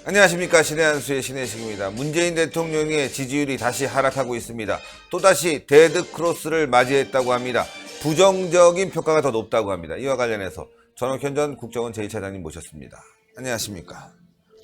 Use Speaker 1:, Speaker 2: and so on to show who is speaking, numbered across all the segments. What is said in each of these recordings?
Speaker 1: 안녕하십니까. 신의 한수의 신혜식입니다. 문재인 대통령의 지지율이 다시 하락하고 있습니다. 또다시 데드크로스를 맞이했다고 합니다. 부정적인 평가가 더 높다고 합니다. 이와 관련해서 전옥현 전 국정원 제1차장님 모셨습니다. 안녕하십니까.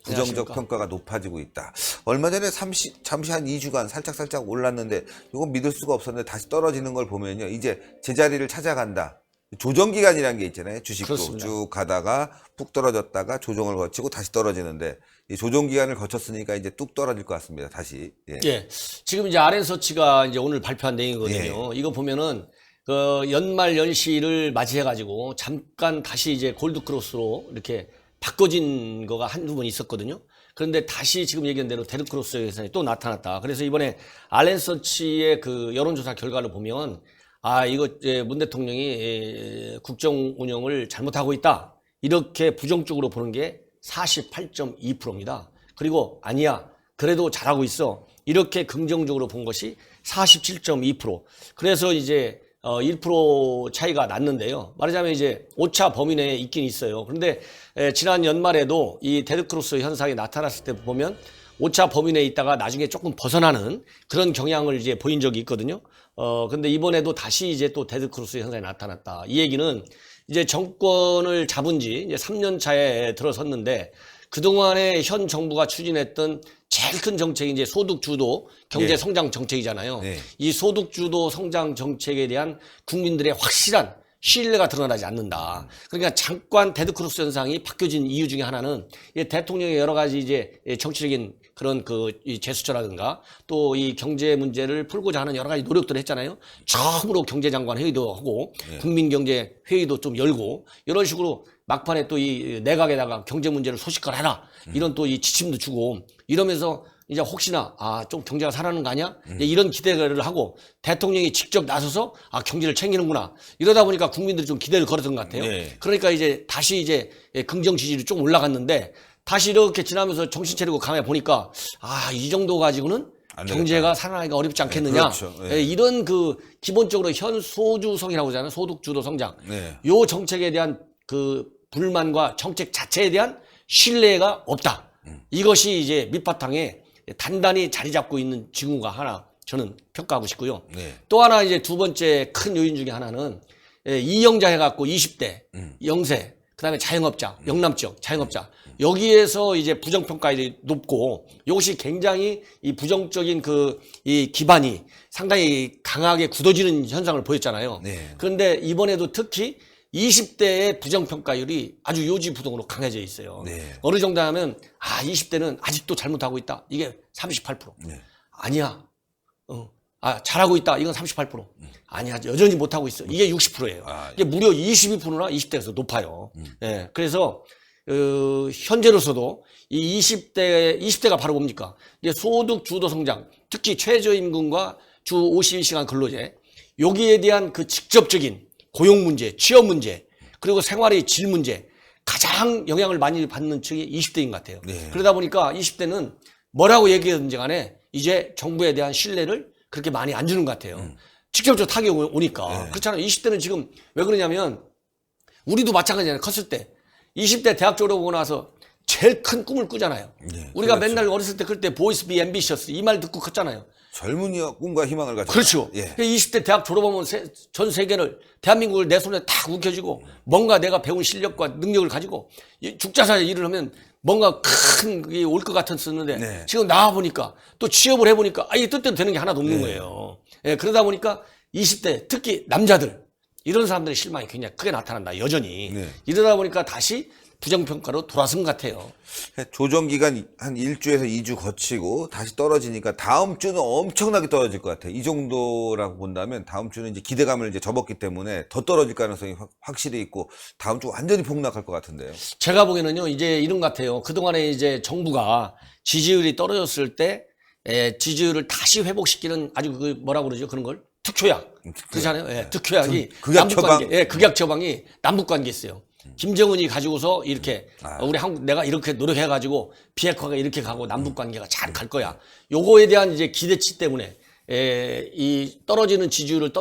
Speaker 1: 부정적 평가가 높아지고 있다. 얼마 전에 잠시 한 2주간 살짝 올랐는데 이건 믿을 수가 없었는데 다시 떨어지는 걸 보면요. 이제 제자리를 찾아간다. 조정기간이라는 게 있잖아요. 주식도
Speaker 2: 그렇습니다.
Speaker 1: 쭉 가다가 푹 떨어졌다가 조정을 거치고 다시 떨어지는데 이 조정기간을 거쳤으니까 이제 뚝 떨어질 것 같습니다. 다시.
Speaker 2: 예. 지금 이제 RN서치가 이제 오늘 발표한 내용이거든요. 이거 보면은 그 연말 연시를 맞이해가지고 잠깐 다시 이제 골드크로스로 이렇게 바꿔진 거가 한두 번 있었거든요. 그런데 다시 지금 얘기한 대로 데드크로스 현상이 또 나타났다. 그래서 이번에 RN서치의 그 여론조사 결과를 보면 이거 이제 문 대통령이 국정 운영을 잘못하고 있다. 이렇게 부정적으로 보는 게 48.2%입니다. 그리고 아니야. 그래도 잘하고 있어. 이렇게 긍정적으로 본 것이 47.2%. 그래서 이제 1% 차이가 났는데요. 말하자면 이제 오차 범위 내에 있긴 있어요. 그런데 지난 연말에도 이 데드크로스 현상이 나타났을 때 보면 오차 범위 내에 있다가 나중에 조금 벗어나는 그런 경향을 이제 보인 적이 있거든요. 근데 이번에도 다시 이제 또 데드크로스 현상이 나타났다. 이 얘기는 이제 정권을 잡은 지 이제 3년 차에 들어섰는데 그동안에 현 정부가 추진했던 제일 큰 정책이 이제 소득주도 경제 성장 정책이잖아요. 이 소득주도 성장 정책에 대한 국민들의 확실한 신뢰가 드러나지 않는다. 그러니까 잠깐 데드크로스 현상이 바뀌어진 이유 중에 하나는 대통령의 여러 가지 이제 정치적인 그런 이 제스처라든가 또 이 경제 문제를 풀고자 하는 여러 가지 노력들을 했잖아요. 처음으로 경제장관 회의도 하고 국민경제 회의도 좀 열고 이런 식으로 막판에 또 이 내각에다가 경제 문제를 소식화해라 이런 또 이 지침도 주고 이러면서 이제 혹시나 좀 경제가 살아나는 거 아니야? 이런 기대를 하고 대통령이 직접 나서서 경제를 챙기는구나 이러다 보니까 국민들이 좀 기대를 걸었던 것 같아요. 그러니까 이제 다시 이제 긍정 지지율이 좀 올라갔는데 다시 이렇게 지나면서 정신 차리고 강해 보니까 이 정도 가지고는 경제가 살아나기가 어렵지 않겠느냐.
Speaker 1: 그렇죠.
Speaker 2: 이런 기본적으로 현 소주성이라고 하잖아요. 소득주도 성장. 요 정책에 대한 불만과 정책 자체에 대한 신뢰가 없다. 이것이 이제 밑바탕에 단단히 자리 잡고 있는 징후가 하나 저는 평가하고 싶고요. 또 하나 이제 두 번째 큰 요인 중에 하나는 이영자 해갖고 20대 영세 그다음에 자영업자 영남지역 자영업자 여기에서 이제 부정평가율이 높고 이것이 굉장히 이 부정적인 이 기반이 상당히 강하게 굳어지는 현상을 보였잖아요. 그런데 이번에도 특히 20대의 부정평가율이 아주 요지부동으로 강해져 있어요. 어느 정도 하면 20대는 아직도 잘못하고 있다. 이게 38%. 아니야. 잘하고 있다. 이건 38%. 아니야. 여전히 못하고 있어. 이게 60%예요. 이게 무려 22%나 20대에서 높아요. 그래서 현재로서도 이 20대가 바로 뭡니까? 이게 소득 주도 성장, 특히 최저임금과 주 52시간 근로제 여기에 대한 직접적인 고용 문제, 취업 문제, 그리고 생활의 질 문제 가장 영향을 많이 받는 층이 20대인 것 같아요. 그러다 보니까 20대는 뭐라고 얘기하든지 간에 이제 정부에 대한 신뢰를 그렇게 많이 안 주는 것 같아요. 직접적으로 타격이 오니까. 그렇잖아요. 20대는 지금 왜 그러냐면 우리도 마찬가지잖아요. 컸을 때 20대 대학 졸업하고 나서 제일 큰 꿈을 꾸잖아요. 우리가
Speaker 1: 그렇죠.
Speaker 2: 맨날 어렸을 때 그럴 때 보이스 비 앰비셔스 이 말 듣고 컸잖아요.
Speaker 1: 젊은이와 꿈과 희망을 가지고.
Speaker 2: 그렇죠. 20대 대학 졸업하면 전 세계를 대한민국을 내 손에 탁 움켜쥐고 뭔가 내가 배운 실력과 능력을 가지고 죽자사자 일을 하면 뭔가 큰 그게 올 것 같았었는데 지금 나와 보니까 또 취업을 해보니까 이 뜻대로 되는 게 하나도 없는 거예요. 그러다 보니까 20대 특히 남자들 이런 사람들의 실망이 굉장히 크게 나타난다. 여전히. 이러다 보니까 다시 부정평가로 돌아선 것 같아요.
Speaker 1: 조정기간 한 1주에서 2주 거치고 다시 떨어지니까 다음 주는 엄청나게 떨어질 것 같아요. 이 정도라고 본다면 다음 주는 이제 기대감을 이제 접었기 때문에 더 떨어질 가능성이 확실히 있고 다음 주 완전히 폭락할 것 같은데요.
Speaker 2: 제가 보기에는요, 이제 이런 것 같아요. 그동안에 이제 정부가 지지율이 떨어졌을 때 지지율을 다시 회복시키는 아주 뭐라고 그러죠? 그런 걸? 특효약. 그렇잖아요. 특효약이
Speaker 1: 극약 처방.
Speaker 2: 극약 처방이 남북 관계에 있어요. 김정은이 가지고서 이렇게 우리 한국 내가 이렇게 노력해가지고 비핵화가 이렇게 가고 남북 관계가 잘 갈 거야. 요거에 대한 이제 기대치 때문에 이 떨어지는 지지율을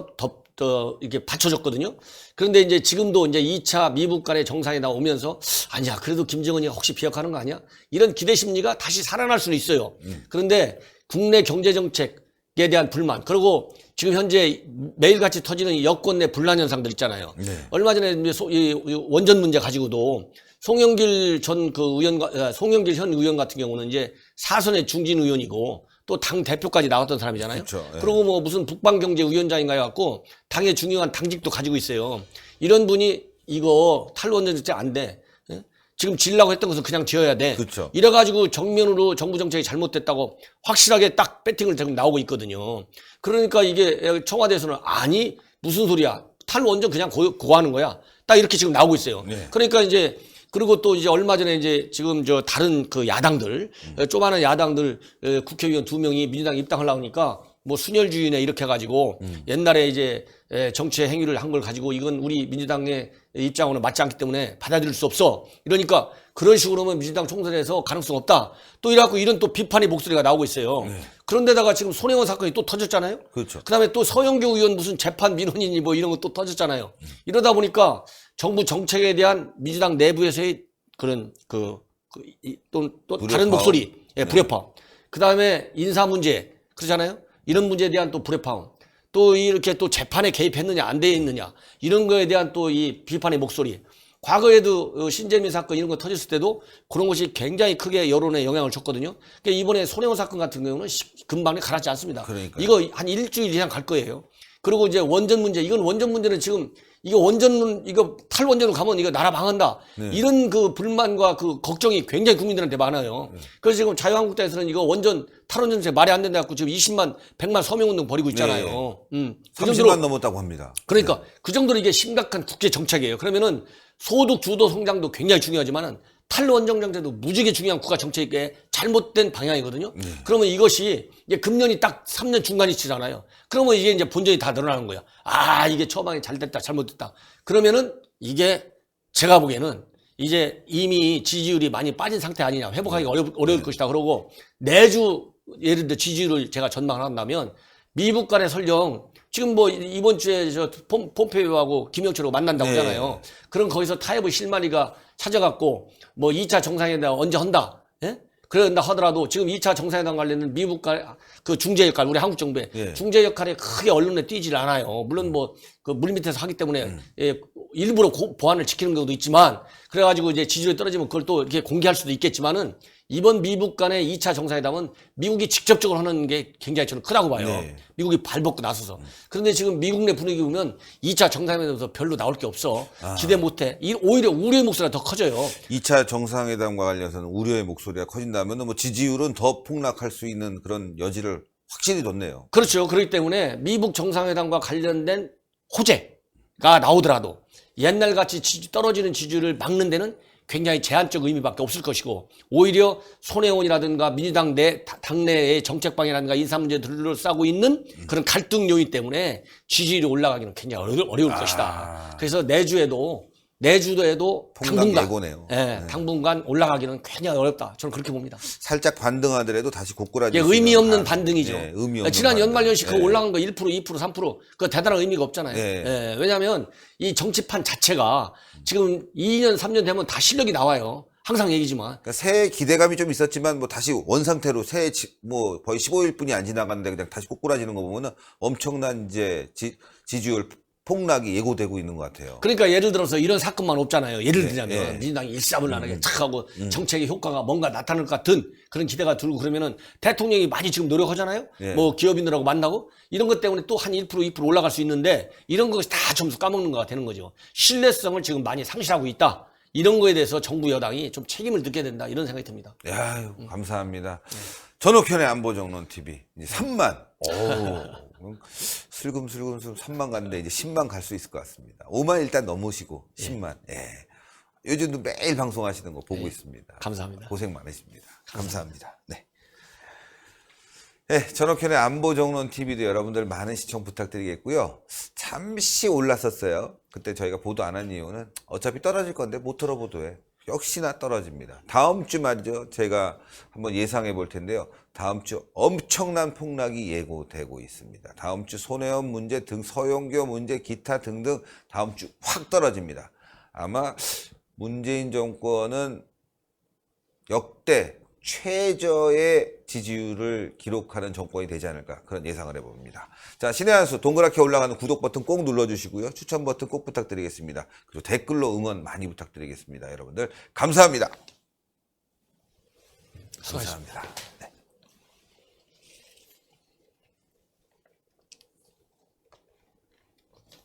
Speaker 2: 이게 받쳐줬거든요. 그런데 이제 지금도 이제 2차 미북 간의 정상회담 오면서 아니야, 그래도 김정은이 혹시 비핵화하는 거 아니야? 이런 기대 심리가 다시 살아날 수는 있어요. 그런데 국내 경제 정책에 대한 불만, 그리고 지금 현재 매일같이 터지는 이 여권 내 분란 현상들 있잖아요. 네. 얼마 전에 이 원전 문제 가지고도 송영길 전 그 의원과 송영길 현 의원 같은 경우는 이제 사선의 중진 의원이고 또 당 대표까지 나왔던 사람이잖아요. 그렇죠. 네. 그리고 뭐 무슨 북방경제위원장인가 해갖고 당의 중요한 당직도 가지고 있어요. 이런 분이 이거 탈원전 정책 안 돼. 지금 지으려고 했던 것은 그냥 지어야 돼. 그렇죠. 이래가지고 정면으로 정부 정책이 잘못됐다고 확실하게 딱 배팅을 지금 나오고 있거든요. 그러니까 이게 청와대에서는 아니 무슨 소리야. 탈원전 그냥 고하는 거야. 딱 이렇게 지금 나오고 있어요. 네. 그러니까 이제 그리고 또 이제 얼마 전에 이제 지금 저 다른 그 야당들, 쪼만한 야당들 국회의원 2명이 민주당 입당하려고 하니까 뭐 순혈주의네 이렇게 해가지고 옛날에 이제 정치의 행위를 한 걸 가지고 이건 우리 민주당의 입장으로는 맞지 않기 때문에 받아들일 수 없어. 이러니까 그런 식으로 하면 민주당 총선에서 가능성 없다. 또 이래갖고 이런 또 비판의 목소리가 나오고 있어요. 네. 그런데다가 지금 손혜원 사건이 또 터졌잖아요. 그렇죠. 그다음에 또 서영교 의원 무슨 재판 민원이니 뭐 이런 거 또 터졌잖아요. 이러다 보니까 정부 정책에 대한 민주당 내부에서의 그런 또 다른 목소리, 예, 불협화. 그다음에 인사 문제 그렇잖아요. 이런 문제에 대한 또 불협화. 또 이렇게 또 재판에 개입했느냐 안 돼 있느냐 이런 거에 대한 또 이 비판의 목소리. 과거에도 신재민 사건 이런 거 터졌을 때도 그런 것이 굉장히 크게 여론에 영향을 줬거든요. 그러니까 이번에 손혜원 사건 같은 경우는 금방 가라앉지 않습니다. 그러니까요. 이거 한 일주일 이상 갈 거예요. 그리고 이제 원전 문제, 이건 원전 문제는 지금 이거 탈원전으로 가면 이거 나라 망한다. 네. 이런 그 불만과 그 걱정이 굉장히 국민들한테 많아요. 네. 그래서 지금 자유한국당에서는 이거 탈원전제 말이 안 된다 갖고 지금 20만, 100만 서명운동 벌이고 있잖아요. 네.
Speaker 1: 그 30만 넘었다고 합니다.
Speaker 2: 그러니까 네. 그 정도로 이게 심각한 국제 정책이에요. 그러면은 소득 주도 성장도 굉장히 중요하지만은 탈원전 정책도 무지개 중요한 국가 정책의 잘못된 방향이거든요. 네. 그러면 이것이 이제 금년이 딱 3년 중간이 치잖아요. 그러면 이게 이제 본전이 다 늘어나는 거야. 아, 이게 처방이 잘 됐다, 잘못됐다. 그러면은 이게 제가 보기에는 이제 이미 지지율이 많이 빠진 상태 아니냐. 회복하기가 어려울 것이다. 그러고 내주 예를 들어 지지율을 제가 전망을 한다면 미국 간의 설령 지금 뭐 이번 주에 저 폼페이오하고 김영철하고 만난다고 하잖아요. 그럼 거기서 타협의 실마리가 찾아갖고 뭐 2차 정상회담 언제 한다. 예? 그런다 하더라도 지금 2차 정상회담 관련된 미국과 그 중재 역할, 우리 한국 정부의 중재 역할에 크게 언론에 띄질 않아요. 물론 뭐 그 물밑에서 하기 때문에 일부러 보안을 지키는 경우도 있지만 그래가지고 이제 지지율이 떨어지면 그걸 또 이렇게 공개할 수도 있겠지만은 이번 미국 간의 2차 정상회담은 미국이 직접적으로 하는 게 굉장히 저는 크다고 봐요. 네. 미국이 발벗고 나서서. 그런데 지금 미국 내 분위기 보면 2차 정상회담에서 별로 나올 게 없어. 기대 못해. 오히려 우려의 목소리가 더 커져요.
Speaker 1: 2차 정상회담과 관련해서는 우려의 목소리가 커진다면 뭐 지지율은 더 폭락할 수 있는 그런 여지를 확실히 뒀네요.
Speaker 2: 그렇죠. 그렇기 때문에 미국 정상회담과 관련된 호재가 나오더라도 옛날같이 떨어지는 지지율을 막는 데는 굉장히 제한적 의미밖에 없을 것이고 오히려 손혜원이라든가 민주당 당내의 정책 방향이라든가 인사 문제에 둘러싸고 있는 그런 갈등 요인 때문에 지지율이 올라가기는 굉장히 어려울 것이다. 그래서 내주도에도 당분간 올라가기는 굉장히 어렵다. 저는 그렇게 봅니다.
Speaker 1: 살짝 반등하더라도 다시 고꾸라지.
Speaker 2: 의미 없는 반등이죠.
Speaker 1: 네, 의미 없는
Speaker 2: 지난 연말연시
Speaker 1: 반등.
Speaker 2: 올라간 거 1%, 2%, 3% 그 대단한 의미가 없잖아요. 네. 왜냐하면 이 정치판 자체가 지금 2년, 3년 되면 다 실력이 나와요. 항상 얘기지만.
Speaker 1: 그러니까 새해 기대감이 좀 있었지만 뭐 다시 원상태로 새해 뭐 거의 15일뿐이 안 지나갔는데 그냥 다시 꼬꾸라지는 거 보면은 엄청난 이제 지지율 폭락이 예고되고 있는 것 같아요.
Speaker 2: 그러니까 예를 들어서 이런 사건만 없잖아요. 예를 들자면 민주당이 일사불란하게 착 하고 정책의 효과가 뭔가 나타날 것 같은 그런 기대가 들고 그러면은 대통령이 많이 지금 노력하잖아요. 뭐 기업인들하고 만나고 이런 것 때문에 또 한 1%, 2% 올라갈 수 있는데 이런 것이 다 점수 까먹는 거가 되는 거죠. 신뢰성을 지금 많이 상실하고 있다. 이런 거에 대해서 정부 여당이 좀 책임을 느껴야 된다. 이런 생각이 듭니다.
Speaker 1: 야, 감사합니다. 전옥현의 안보정론 TV 이제 3만. 슬금슬금 3만 갔는데 이제 10만 갈 수 있을 것 같습니다. 5만 일단 넘으시고 10만. 요즘도 매일 방송하시는 거 보고 있습니다.
Speaker 2: 감사합니다.
Speaker 1: 고생 많으십니다. 감사합니다. 네. 전옥현의 안보정론 TV도 여러분들 많은 시청 부탁드리겠고요. 잠시 올랐었어요. 그때 저희가 보도 안 한 이유는 어차피 떨어질 건데 못 털어보도해. 역시나 떨어집니다. 다음 주 말이죠. 제가 한번 예상해 볼 텐데요. 다음 주 엄청난 폭락이 예고되고 있습니다. 다음 주 손해원 문제 등 서용교 문제 기타 등등 다음 주 확 떨어집니다. 아마 문재인 정권은 역대 최저의 지지율을 기록하는 정권이 되지 않을까 그런 예상을 해봅니다. 자, 신의 한 수 동그랗게 올라가는 구독 버튼 꼭 눌러주시고요. 추천 버튼 꼭 부탁드리겠습니다. 그리고 댓글로 응원 많이 부탁드리겠습니다. 여러분들 감사합니다.
Speaker 2: 수고하셨습니다.